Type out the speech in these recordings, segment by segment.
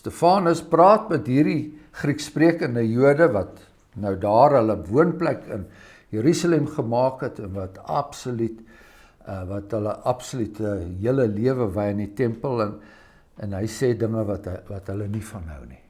Stefanus praat met hierdie Grieksprekende Jode wat nou daar hulle woonplek in Jerusalem gemaak het en wat hulle absoluut hele lewe wy in die tempel en hy sê dinge wat hulle nie van hou nie.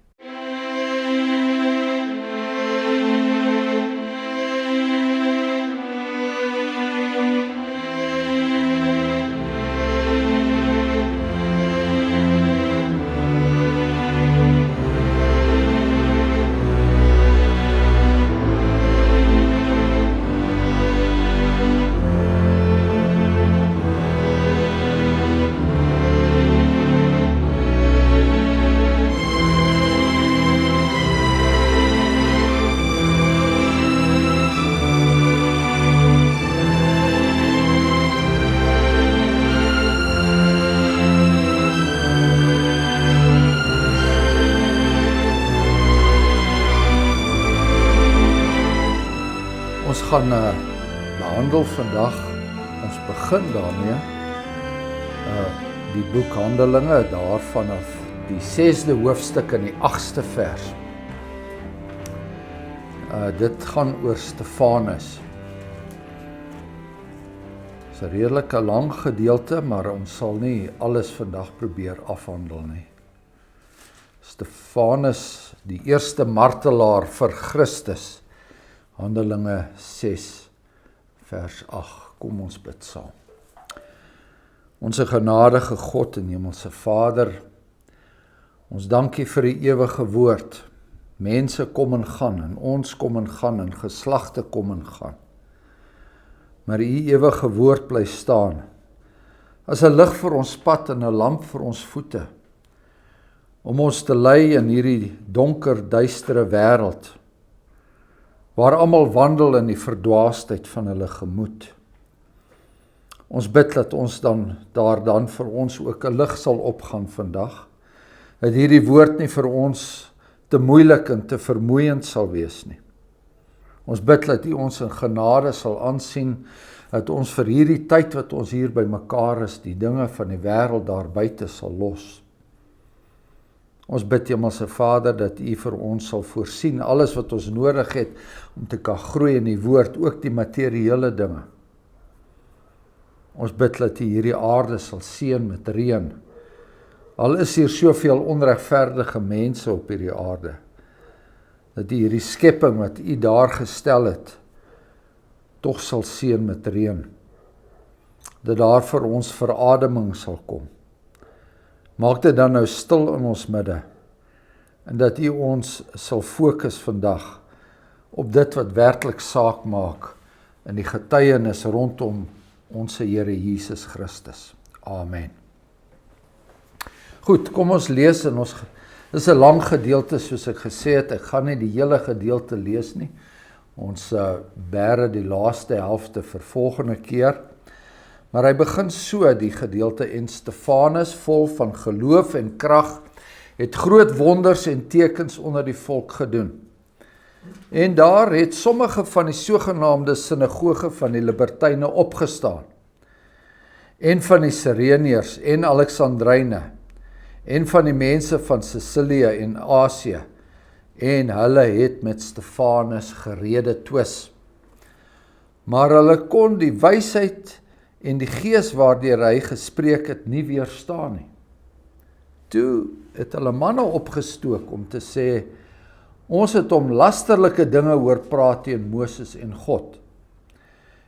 Ons gaan behandel vandag, ons begin daarmee, die boek Handelinge, daar vanaf die 6de hoofstuk in die 8ste vers. Dit gaan oor Stefanus. Dit is 'n redelike lang gedeelte, maar ons sal nie alles vandag probeer afhandel nie. Stefanus, die eerste martelaar vir Christus. Handelinge 6 vers 8. Kom ons bid saam. Onse genadige God en hemelse Vader, ons dankie vir die ewige woord. Mense kom en gaan en ons kom en gaan en geslagte kom en gaan. Maar die ewige woord bly staan as 'n lig vir ons pad en 'n lamp vir ons voete, om ons te lei in hierdie donker, duistere wêreld, waar almal wandel in die verdwaasheid van hulle gemoed. Ons bid dat ons dan vir ons ook 'n lig sal opgaan vandag, dat hierdie woord nie vir ons te moeilik en te vermoeiend sal wees nie. Ons bid dat U ons in genade sal aansien, dat ons vir hierdie tyd wat ons hier by mekaar is, die dinge van die wêreld daar buite sal los. Ons bid Hemelse Vader dat U vir ons sal voorsien alles wat ons nodig het om te kan groei in die woord, ook die materiële dinge. Ons bid dat U hierdie aarde sal seën met reën. Al is hier soveel onregverdige mense op hierdie aarde, dat U hierdie skepping wat U daar gestel het, tog sal seën met reën. Dat daar vir ons verademing sal kom. Maak dit dan nou stil in ons midde, en dat U ons sal fokus vandag op dit wat werklik saak maak in die getuienis rondom ons Here Jesus Christus. Amen. Goed, kom ons lees en dis 'n lang gedeelte soos ek gesê het, ek gaan nie die hele gedeelte lees nie. Ons bære die laaste helfte vir volgende keer. Maar hy begin so die gedeelte, en Stefanus, vol van geloof en krag, het groot wonders en tekens onder die volk gedoen. En daar het sommige van die sogenaamde sinagoge van die libertyne opgestaan, en van die Sireneërs en Alexandryne, en van die mense van Sicilië en Asië, en hulle het met Stefanus gerede twis. Maar hulle kon die wysheid en die gees waardeur hy gespreek het nie weerstaan nie. Toe het hulle manne opgestook om te sê, ons het om lasterlike dinge hoor praat teen Moses en God.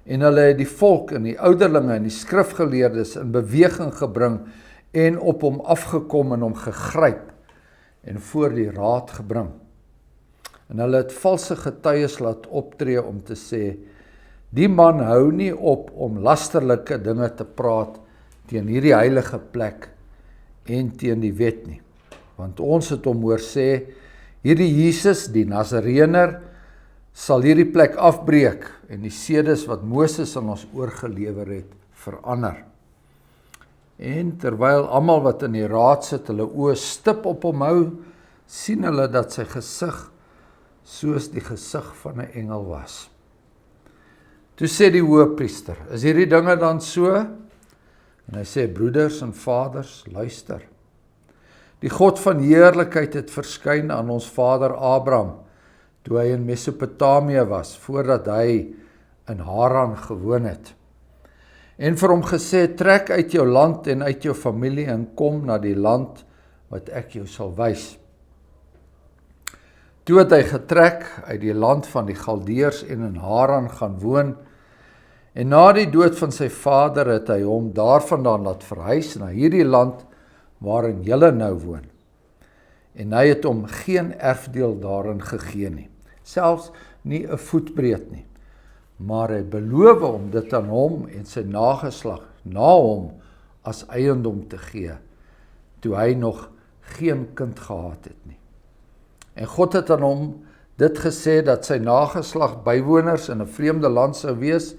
En hulle het die volk en die ouderlinge en die skrifgeleerdes in beweging gebring en op hom afgekom en hom gegryp en voor die raad gebring. En hulle het valse getuies laat optree om te sê, die man hou nie op om lasterlike dinge te praat teen hierdie heilige plek en teen die wet nie. Want ons het hom hoor sê, hierdie Jesus, die Nazarener, sal hierdie plek afbreek en die sedes wat Moses aan ons oorgelewer het, verander. En terwyl almal wat in die raad sit, hulle oë stip op hom hou, sien hulle dat sy gesig soos die gesig van 'n engel was. Toe sê die hoëpriester, is hierdie dinge dan so? En hy sê, broeders en vaders, luister. Die God van heerlikheid het verskyn aan ons vader Abraham, toe hy in Mesopotamië was, voordat hy in Haran gewoon het. En vir hom gesê, trek uit jou land en uit jou familie en kom na die land wat ek jou sal wys. Toe het hy getrek uit die land van die Galdeërs en in Haran gaan woon, en na die dood van sy vader het hy hom daarvandaan laat verhuis na hierdie land waarin julle nou woon. En hy het hom geen erfdeel daarin gegee nie, selfs nie 'n voetbreed nie, maar hy beloof om dit aan hom en sy nageslag na hom as eiendom te gee, toe hy nog geen kind gehad het nie. En God het aan hom dit gesê dat sy nageslag bywoners in 'n vreemde land sou wees,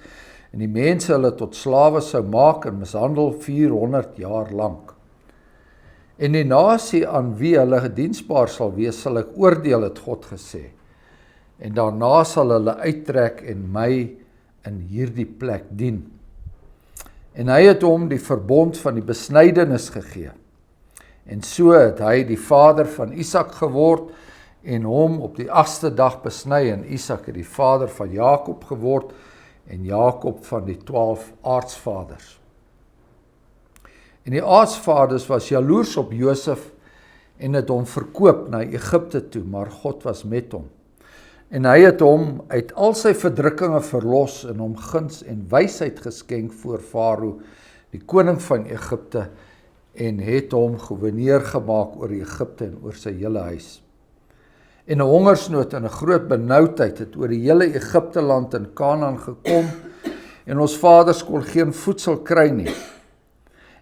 en die mense hulle tot slawe sou maak en mishandel 400 jaar lank. En die nasie aan wie hulle diensbaar sal wees, sal ek oordeel, het God gesê. En daarna sal hulle uittrek en my in hierdie plek dien. En hy het hom die verbond van die besnydenis gegee. En so het hy die vader van Isak geword en hom op die 8ste dag besny, en Isak het die vader van Jakob geword en Jakob van die 12 aartsvaders. En die aartsvaders was jaloers op Josef en het hom verkoop na Egipte toe, maar God was met hom. En hy het hom uit al sy verdrukkinge verlos en hom guns en wysheid geskenk voor Farao, die koning van Egipte, en het hom gouverneur gemaak oor Egipte en oor sy hele huis. En 'n hongersnood en 'n groot benoudheid het oor die hele Egipte land en Kanaan gekom, en ons vaders kon geen voedsel kry nie.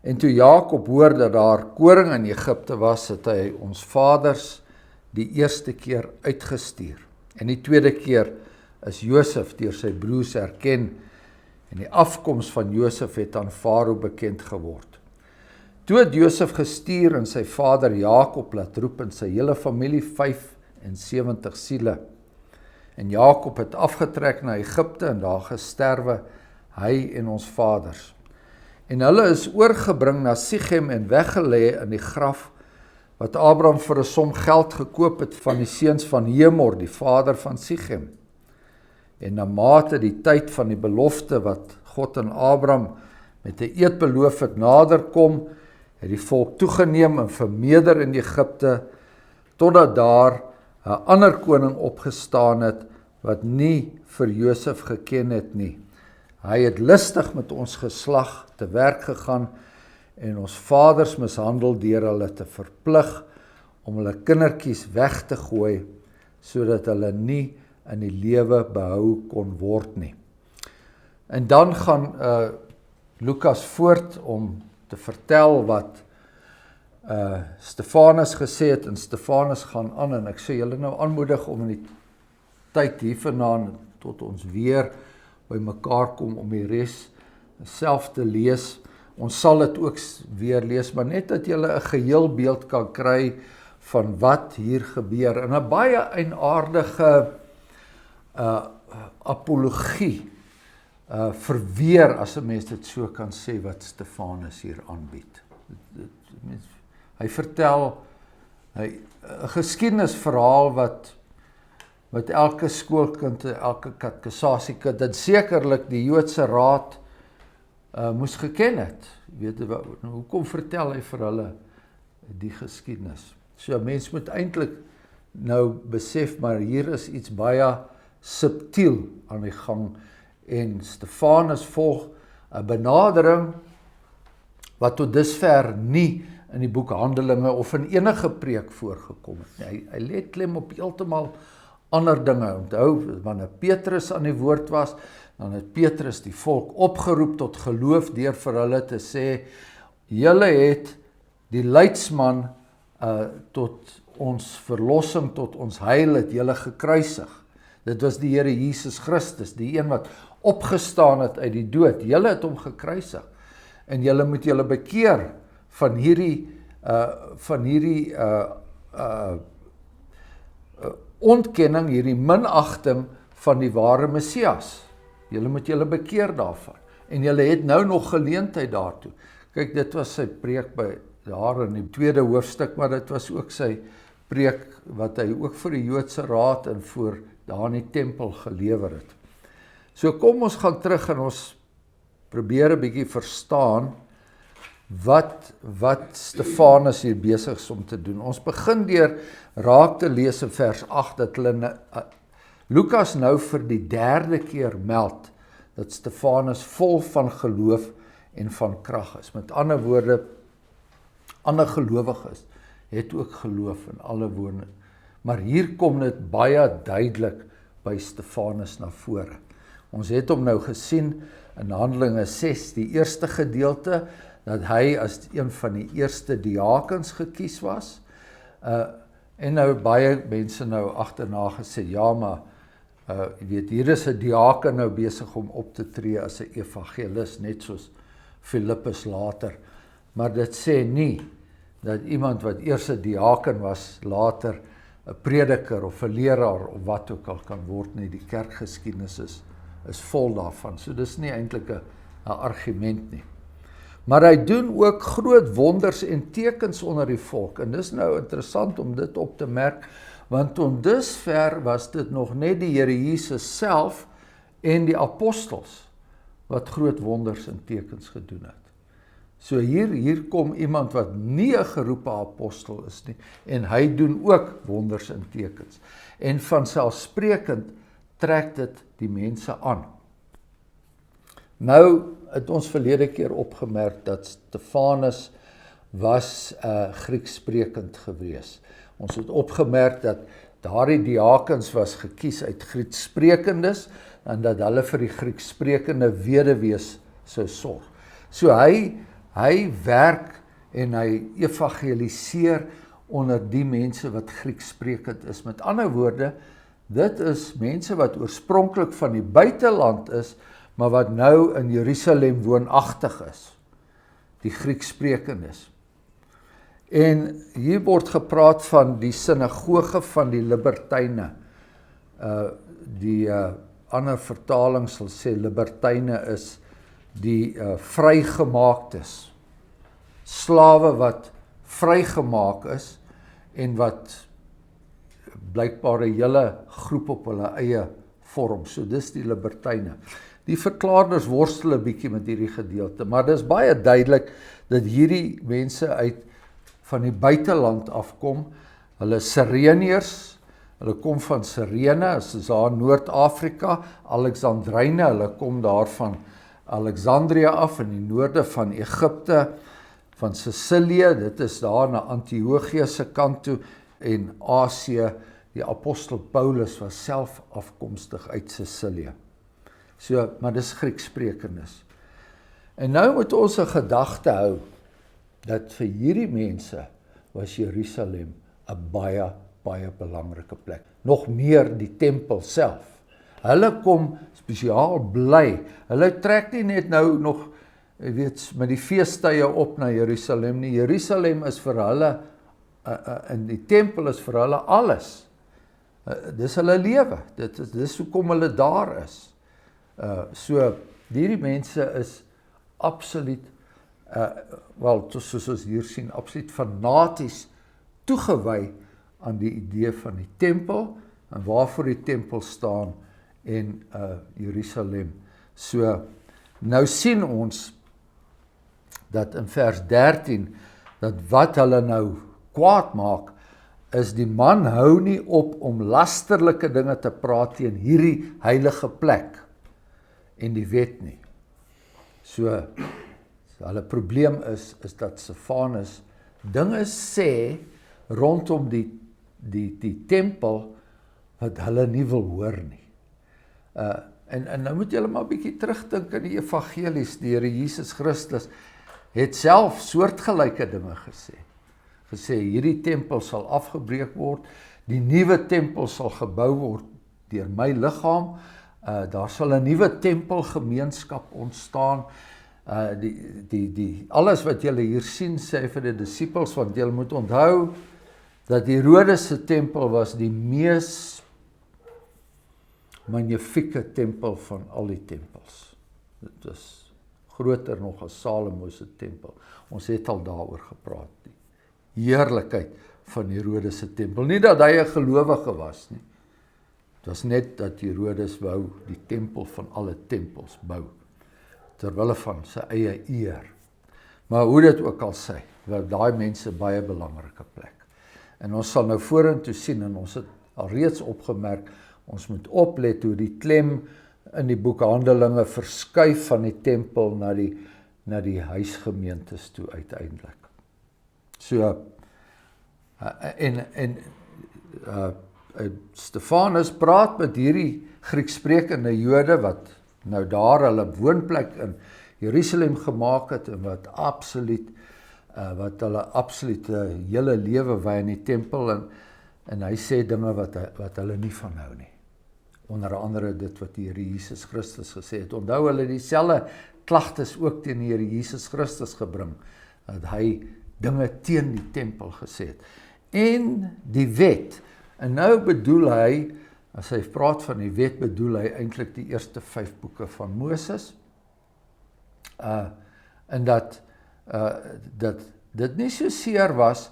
En toe Jakob hoor dat daar koring in Egipte was, het hy ons vaders die eerste keer uitgestuur. En die tweede keer is Josef deur sy broers erken, en die afkoms van Josef het aan Farao bekend geword. Toe het Josef gestuur en sy vader Jakob laat roep en sy hele familie 75 siele. En Jakob het afgetrek na Egipte en daar gesterwe, hy en ons vaders. En hulle is oorgebring na Sichem en weggelê in die graf wat Abraham vir 'n som geld gekoop het van die seuns van Hemor, die vader van Sichem. En na mate die tyd van die belofte wat God aan Abraham met 'n eed beloof het nader kom, het die volk toegeneem en vermeerder in Egipte, totdat daar 'n ander koning opgestaan het, wat nie vir Josef geken het nie. Hy het listig met ons geslag te werk gegaan, en ons vaders mishandel deur hulle te verplig, om hulle kindertjies weg te gooi, sodat hulle nie in die lewe behou kon word nie. En dan gaan Lukas voort om te vertel wat Stefanus gesê het, en Stefanus gaan aan, en ek sê julle nou aanmoedig om in die tyd hiervandaan tot ons weer by mekaar kom om die res self te lees. Ons sal dit ook weer lees, maar net dat julle 'n geheel beeld kan kry van wat hier gebeur. En 'n baie eienaardige apologie verweer, as 'n mens dit so kan sê, wat Stefanus hier aanbied. Hy vertel 'n geskiedenisverhaal wat elke skoolkind, elke katekisasiekind, en sekerlik die Joodse Raad moes geken het. Weet jy, hoekom vertel hy vir hulle die geskiedenis? So mens moet eintlik nou besef, maar hier is iets baie subtiel aan die gang, en Stefanus volg 'n benadering wat tot dusver nie in die boek Handelinge of in enige preek voorgekom het. Hy lê klem op heeltemal ander dinge. Onthou, wanneer Petrus aan die woord was, dan het Petrus die volk opgeroep tot geloof deur vir hulle te sê, julle het die leidsman tot ons verlossing, tot ons heil het julle gekruisig. Dit was die Here Jesus Christus, die een wat opgestaan het uit die dood. Julle het hom gekruisig, en julle moet julle bekeer van hierdie ontkenning, hierdie minagting van die ware Messias. Julle moet julle bekeer daarvan. En julle het nou nog geleentheid daartoe. Kyk, dit was sy preek by daar in die 2de hoofstuk, maar dit was ook sy preek wat hy ook vir die Joodse Raad en voor daar in die tempel gelewer het. So kom ons gaan terug en ons probeer 'n bietjie verstaan wat Stefanus hier besig is om te doen. Ons begin deur raak te lees in vers 8 dat hulle Lukas nou vir die 3de keer meld dat Stefanus vol van geloof en van krag is. Met ander woorde, ander gelowiges het ook geloof in alle woorde. Maar hier kom dit baie duidelik by Stefanus na vore. Ons het hom nou gesien in Handelinge 6, die eerste gedeelte, dat hy as een van die eerste diakens gekies was. En nou baie mense nou agterna gesê, ja, maar jy weet, hier is 'n diaken nou besig om op te tree as 'n evangelis, net soos Filippus later. Maar dit sê nie dat iemand wat eers 'n diaken was, later 'n prediker of 'n leraar of wat ook al kan word nie. Die kerkgeskiedenis is vol daarvan. So dis nie eintlik 'n argument nie. Maar hy doen ook groot wonders en tekens onder die volk. En dis nou interessant om dit op te merk, want tot dusver was dit nog net die Here Jesus self en die apostels wat groot wonders en tekens gedoen het. So hier kom iemand wat nie 'n geroepe apostel is nie, en hy doen ook wonders en tekens. En vanselfsprekend trek dit die mense aan. Nou het ons verlede keer opgemerk dat Stefanus was Grieksprekend gewees. Ons het opgemerk dat daardie diakens was gekies uit Grieksprekendes en dat hulle vir die Grieksprekende weduwees sou sorg. So hy werk en hy evangeliseer onder die mense wat Grieksprekend is. Met ander woorde, dit is mense wat oorspronklik van die buiteland is, maar wat nou in Jerusalem woonagtig is, die Grieksprekendes. En hier word gepraat van die sinagoge van die Libertyne. Die ander vertaling sal sê Libertyne is die vrygemaaktes. Slawe wat vrygemaak is en wat blykbaar 'n hele groep op hulle eie vorm. So dis die Libertyne. Die verklaarders worstel 'n bietjie met hierdie gedeelte, maar dis baie duidelik dat hierdie mense van die buiteland afkom. Hulle is Sireneërs, hulle kom van Sirene, is daar in Noord-Afrika, Alexandryne, hulle kom daar van Alexandria af in die noorde van Egipte, van Sicilië, dit is daar na Antiochië se kant toe, en Asië, die apostel Paulus was self afkomstig uit Sicilië. So, maar dis Grieksprekendes. En nou moet ons 'n gedagte hou, dat vir hierdie mense was Jerusalem 'n baie, baie belangrike plek. Nog meer die tempel self. Hulle kom spesiaal bly. Hulle trek nie net nou nog, jy weet, met die feestydde op na Jerusalem nie. Jerusalem is vir hulle, en die tempel is vir hulle alles. Dis hulle lewe. Dis hoekom hulle daar is. So, hierdie mense is absoluut, soos ons hier sien, absoluut fanaties toegewy aan die idee van die tempel, en waarvoor die tempel staan, en Jerusalem. So, nou sien ons, dat in vers 13, dat wat hulle nou kwaad maak, is die man hou nie op om lasterlike dinge te praat teen hierdie heilige plek, en die wet nie. So, hulle probleem is dat Stefanus dinge sê rondom die tempel wat hulle nie wil hoor nie. En nou moet julle maar 'n bietjie terugdink in die evangelies. Die Here Jesus Christus het self soortgelyke dinge gesê hierdie tempel sal afgebreek word, die nuwe tempel sal gebou word deur my liggaam, daar sal 'n nuwe tempelgemeenskap ontstaan. Alles wat julle hier sien, sê vir die disippels, want julle moet onthou dat die Herodes se tempel was die mees magnifieke tempel van al die tempels. Dit is groter nog as Salomo se tempel. Ons het al daaroor gepraat. heerlikheid van Herodes se tempel. Nie dat hy 'n gelowige was nie. Dit was net dat Herodes wou die tempel van alle tempels bou, terwille van sy eie eer. Maar hoe dit ook al sê, wou daai mense baie belangrike plek. En ons sal nou vorentoe sien, en ons het alreeds opgemerk, ons moet oplet hoe die klem in die boek Handelinge verskuif van die tempel na die huisgemeentes toe uiteindelik. So, Stefanus praat met hierdie Grieksprekende Jode wat nou daar hulle woonplek in Jerusalem gemaak het en wat hulle absolute hele lewe wy in die tempel en hy sê dinge wat hulle nie van hou nie. Onder andere dit wat die Here Jesus Christus gesê het. Onthou hulle dieselfde klagtes ook teen die Here Jesus Christus gebring, dat hy dinge teen die tempel gesê het. En die wet, en nou bedoel hy, as hy praat van die wet, bedoel hy eintlik die eerste 5 boeke van Moses, en dat dit nie so seer was,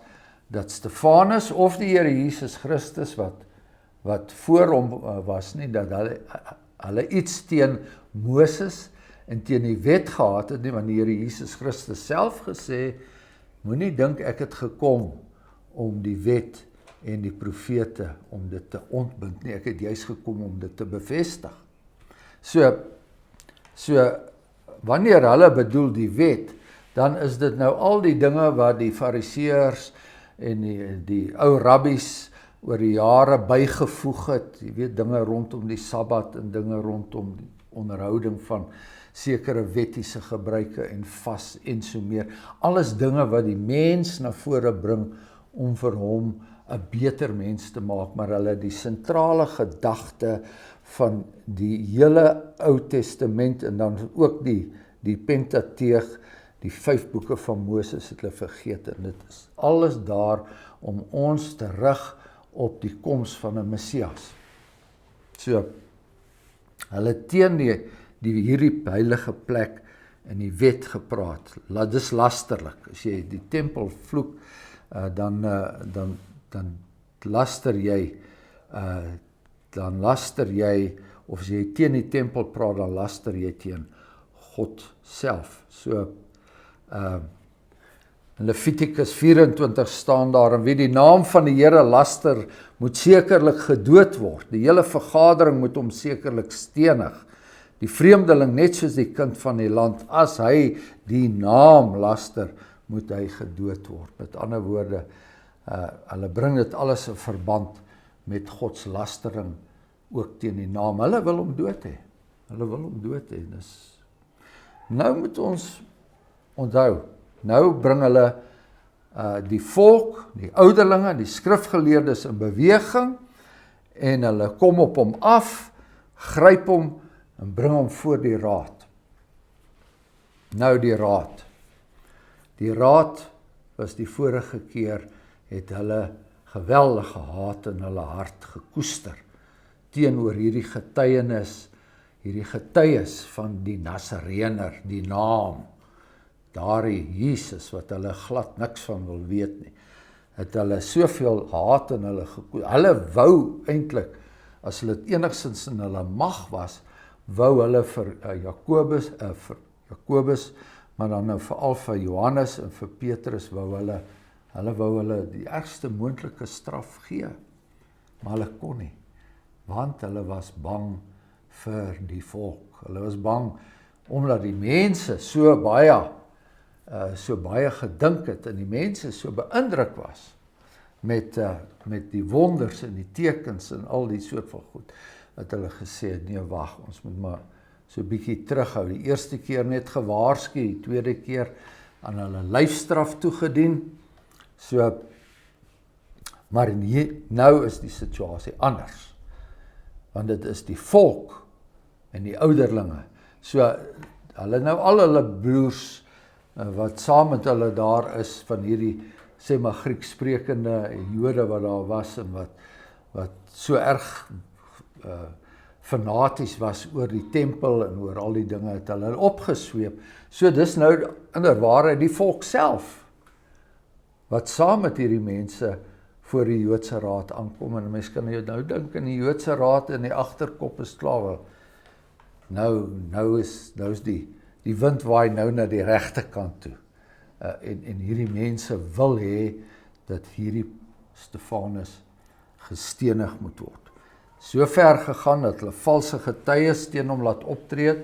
dat Stefanus of die Here Jesus Christus, wat voor hom was nie, dat hulle iets teen Moses en teen die wet gehad het nie, want die Here Jesus Christus self gesê, moenie dink ek het gekom om die wet en die profete om dit te ontbind nie, ek het juis gekom om dit te bevestig. So wanneer hulle bedoel die wet, dan is dit nou al die dinge wat die fariseërs en die ou rabbies oor die jare bygevoeg het, jy weet, dinge rondom die Sabbat en dinge rondom die onderhouding van sekere wettiese gebruike en vas en so meer. Alles dinge wat die mens na vore bring om vir hom 'n beter mens te maak, maar hulle die sentrale gedagte van die hele Ou Testament en dan ook die Pentateeg, die 5 boeke van Moses het hulle vergeet, en dit is alles daar om ons te rig op die koms van 'n Messias. So, hulle teen hierdie heilige plek in die wet gepraat. Dis lasterlik. As jy die tempel vloek, dan laster jy, of as jy teen die tempel praat, dan laster jy teen God self. So, in Levitikus 24 staan daar, en wie die naam van die Here laster, moet sekerlik gedood word. Die hele vergadering moet hom sekerlik stenig. Die vreemdeling net soos die kind van die land, as hy die naam laster, moet hy gedood word. Met ander woorde, hulle bring dit alles in verband met Gods lastering, ook teen die naam. Hulle wil hom dood hê. Nou moet ons onthou, nou bring hulle die volk, die ouderlinge, die skrifgeleerdes in beweging, en hulle kom op hom af, gryp hom, en bring hom voor die raad. Nou die raad. Die raad was die vorige keer, het hulle geweldige haat in hulle hart gekoester, teenoor hierdie getuies van die Nasareëner, die naam, daardie Jesus, wat hulle glad niks van wil weet nie, het hulle soveel haat in hulle gekoester. Hulle wou eintlik, as hulle enigstens in hulle mag was, wou hulle vir Jakobus, maar dan nou veral vir Johannes en vir Petrus, wou hulle die ergste moontlike straf gee. Maar hulle kon nie, want hulle was bang vir die volk. Hulle was bang, omdat die mense so baie gedink het, en die mense so beïndruk was, met die wonders en die tekens en al die soort van goed, dat hulle gesê het, nee wag, ons moet maar so 'n bietjie terughou. Die eerste keer net gewaarsku, die tweede keer aan hulle lyfstraf toegedien. So, maar nou is die situasie anders, want dit is die volk en die ouderlinge. So, hulle nou al hulle broers, wat saam met hulle daar is, van hierdie, sê maar Grieksprekende Jode wat daar was, en wat so erg fanaties was oor die tempel en oor al die dinge, het hulle opgesweep. So dis nou inderwaarheid die volk self wat saam met hierdie mense voor die Joodse raad aankom, en mense kan nou dink in die Joodse raad in die agterkop is klaar. Nou is die wind waai nou na die regte kant toe. En hierdie mense wil hê dat hierdie Stefanus gestenig moet word. So ver gegaan dat hulle valse getuies teen hom laat optree.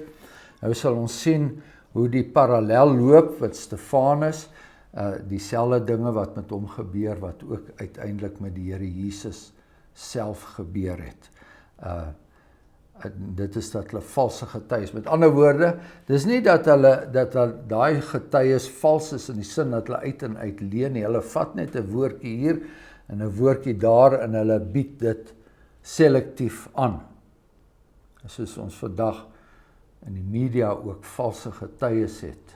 Nou sal ons sien hoe die parallel loop met Stefanus, dieselfde dinge wat met hom gebeur, wat ook uiteindelik met die Here Jesus self gebeur het. Dit is dat hulle valse getuies. Met ander woorde, dis nie dat daai getuies vals is in die sin dat hulle uit en uit leen nie. Hulle vat net 'n woordjie hier en 'n woordjie daar en hulle bied dit selektief aan. Soos ons vandag in die media ook valse getuies het.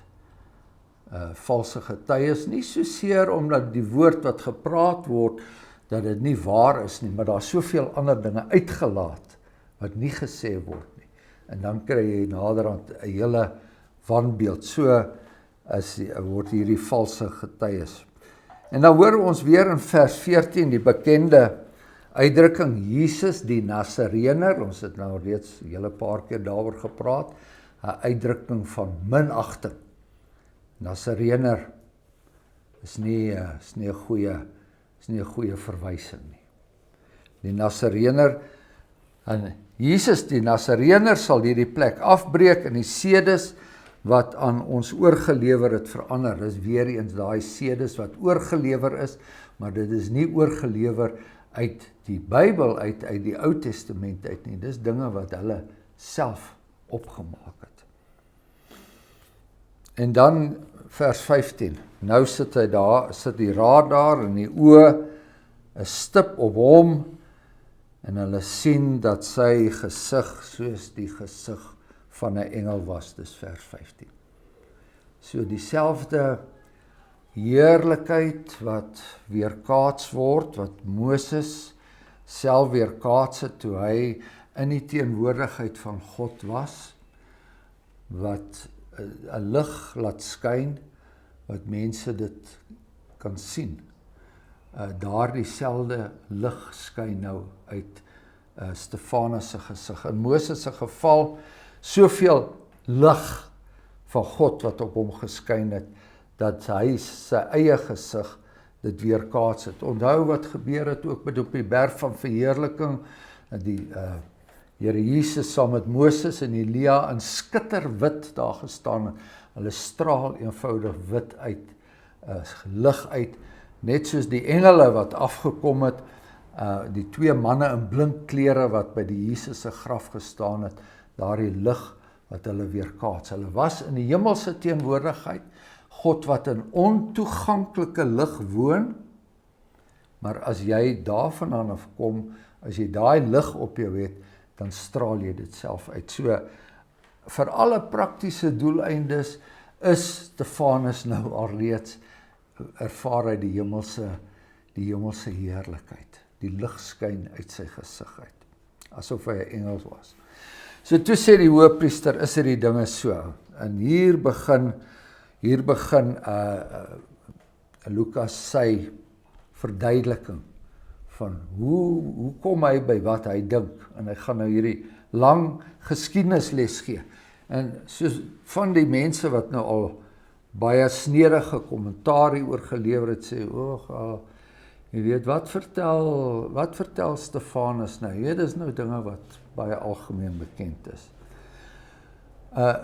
Valse getuies, nie soseer omdat die woord wat gepraat word, dat dit nie waar is nie, maar daar is soveel ander dinge uitgelaat, wat nie gesê word nie. En dan kry jy naderhand 'n hele wanbeeld. So word hierdie valse getuies. En dan hoor ons weer in vers 14 die bekende uitdrukking Jesus die Nasarener. Ons het nou reeds 'n hele paar keer daaroor gepraat. 'n Uitdrukking van minagting. Nasarener is nie 'n goeie verwysing nie. Die Nasarener en Jesus die Nasarener sal hierdie plek afbreek en die sedes wat aan ons oorgelewer het verander. Dis weer eens daai sedes wat oorgelewer is, maar dit is nie oorgelewer uit die Bybel, uit die Ou Testament uit nie. Dis dinge wat hulle self opgemaak het. En dan vers 15. Nou sit die raad daar en die oë is stip op hom en hulle sien dat sy gesig soos die gesig van 'n engel was. Dis vers 15. So dieselfde heerlikheid wat weerkaats word, wat Moses self weerkaats het toe hy in die teenwoordigheid van God was, wat 'n lig laat skyn, wat mense dit kan sien. Daardie selfde lig skyn nou uit Stefanus se gesig. In Moses se geval, soveel lig van God wat op hom geskyn het, dat hy sy eie gesig dit weerkaats het. Onthou wat gebeur het ook met op die berg van verheerliking, die Here Jesus saam met Moses en Elia in skitterwit daar gestaan. Hulle straal eenvoudig wit uit, lig uit, net soos die engele wat afgekom het, die twee manne in blink klere wat by die Jesus se graf gestaan het, daardie lig wat hulle weerkaats. Hulle was in die hemelse teenwoordigheid, God wat in ontoeganklike lig woon, maar as jy daarvandaan afkom, as jy daai lig op jou het, dan straal jy dit self uit. So, vir alle praktiese doeleindes is Stefanus nou alreeds ervaar hy die hemelse heerlikheid. Die lig skyn uit sy gesig uit, asof hy 'n engel was. So toe sê die hoëpriester, is die dinge so. En hier begin Lukas sy verduideliking van hoe kom hy by wat hy dink, en hy gaan nou hierdie lang geskiedenisles gee. En soos van die mense wat nou al baie snedige kommentaar hieroor gelewer het, sê, jy weet, wat vertel Stefanus nou? Dit is nou dinge wat baie algemeen bekend is.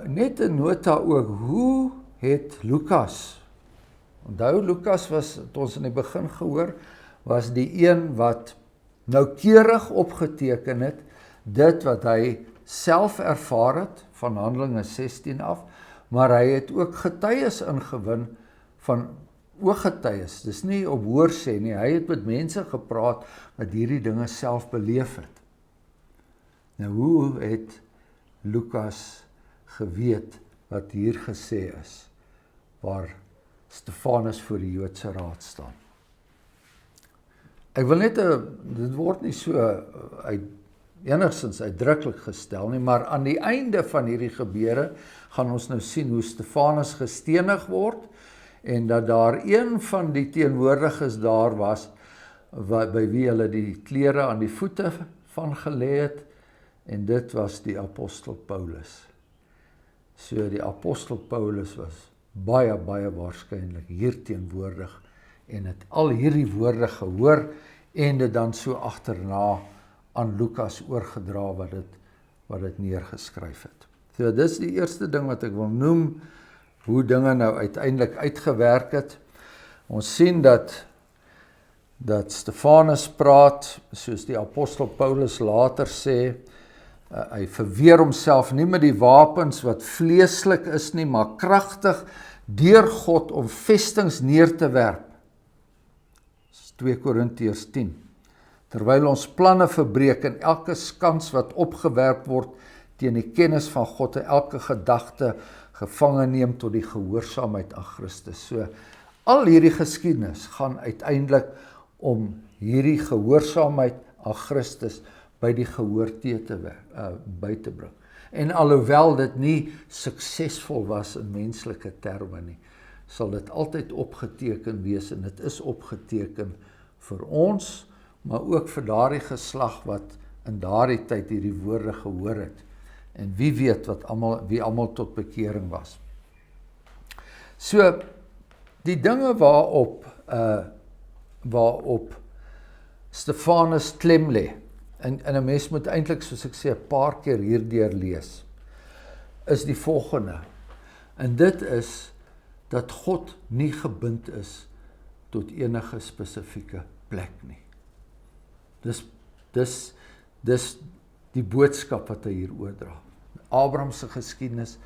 Net 'n nota ook, hoe het Lukas, onthou Lukas het ons in die begin gehoor, was die een wat noukeurig opgeteken het, dit wat hy self ervaar het, van Handelinge 16 af, maar hy het ook getuies ingewin van ooggetuies. Dis nie op hoorsê nie, hy het met mense gepraat wat hierdie dinge self beleef het. Nou hoe het Lukas geweet wat hier gesê is, waar Stefanus voor die Joodse raad staan? Ek wil net, dit word nie so enigstens uitdruklik gestel nie, maar aan die einde van hierdie gebeure gaan ons nou sien hoe Stefanus gestenig word en dat daar een van die teenwoordiges daar was, by wie hulle die klere aan die voete van gelê het, en dit was die apostel Paulus. So die apostel Paulus was baie waarskynlik hier teenwoordig, en het al hierdie woorde gehoor, en dit dan so agterna aan Lukas oorgedra wat dit neergeskryf het. So dis die eerste ding wat ek wil noem, hoe dinge nou uiteindelik uitgewerk het. Ons sien dat Stefanus praat, soos die apostel Paulus later sê, hy verweer homself nie met die wapens wat vleeslik is nie, maar kragtig deur God om vestings neer te werp. 2 Korintiërs 10. Terwyl ons planne verbreek en elke skans wat opgewerp word teen die kennis van God en elke gedagte gevange neem tot die gehoorsaamheid aan Christus. So, al hierdie geskiedenis gaan uiteindelik om hierdie gehoorsaamheid aan Christus by die gehoortee by te bring. En alhoewel dit nie suksesvol was in menslike terme nie, sal dit altyd opgeteken wees, en dit is opgeteken vir ons, maar ook vir daardie geslag wat in daardie tyd hierdie woorde gehoor het, en wie weet wie almal tot bekering was. So, die dinge waarop Stefanus klem lê, en 'n mens moet eintlik, soos ek sê, 'n paar keer hierdeur lees, is die volgende, en dit is dat God nie gebind is tot enige spesifieke plek nie. Dis die boodskap wat hy hier oordra. Abraham se geskiedenis,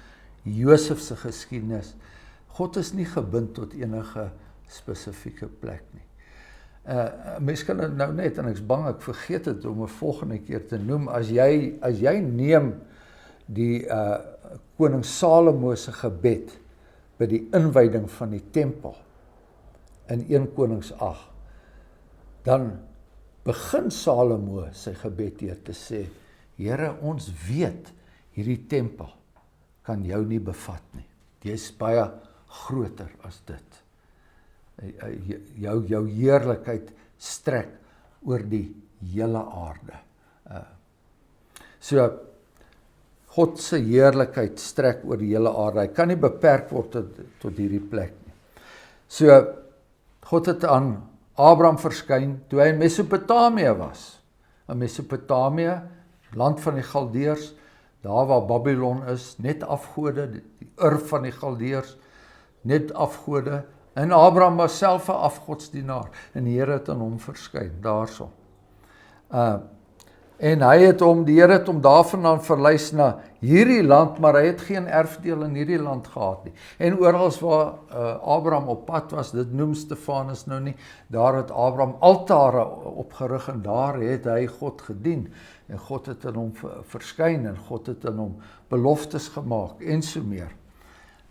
Josef se geskiedenis, God is nie gebind tot enige spesifieke plek nie. Mens kan dit nou net, en ek's bang ek vergeet het om 'n volgende keer te noem, as jy neem die koning Salomo se gebed by die inwyding van die tempel in 1 Konings 8, dan begin Salomo sy gebed hier te sê, Here, ons weet, hierdie tempel kan jou nie bevat nie. Jy is baie groter as dit. Jou heerlikheid strek oor die hele aarde. So, God se heerlikheid strek oor die hele aarde. Hy kan nie beperk word tot hierdie plek nie. So, God het aan Abraham verskyn toe hy in Mesopotamië was. In Mesopotamië, land van die Galdeërs, daar waar Babylon is, net afgode, die van die Galdeërs, net afgode, en Abraham was self 'n afgodsdienaar, en die Here het aan hom verskyn, daarso. En die Here het hom daarvandaan verlys na hierdie land, maar hy het geen erfdeel in hierdie land gehad nie. En oral waar Abraham op pad was, dit noem Stefanus nou nie, daar het Abraham altare opgerig, en daar het hy God gedien, en God het aan hom verskyn, en God het aan hom beloftes gemaak, en so meer.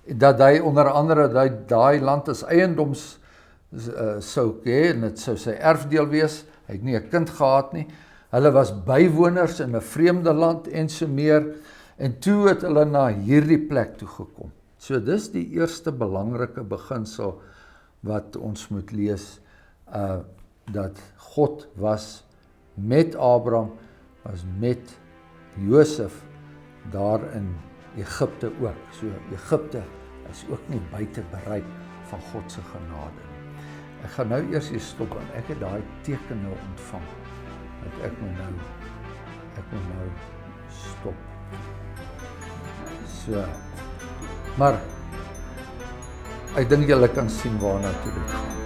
Dat hy onder andere daai land as eiendoms sou hê, en dit sou sy erfdeel wees, hy het nie 'n kind gehad nie, hulle was bywoners in 'n vreemde land, en so meer, en toe het hulle na hierdie plek toe gekom. So dis die eerste belangrike beginsel wat ons moet lees, dat God was met Abraham, was met Josef daar in Egipte ook. So Egipte is ook nie buite bereik van God se genade nie. Ek gaan nou eers hier stop, en ek het daai teken nou ontvang, dat ek moet nou stop. So, maar ek dink julle kan sien waarna toe dit gaan.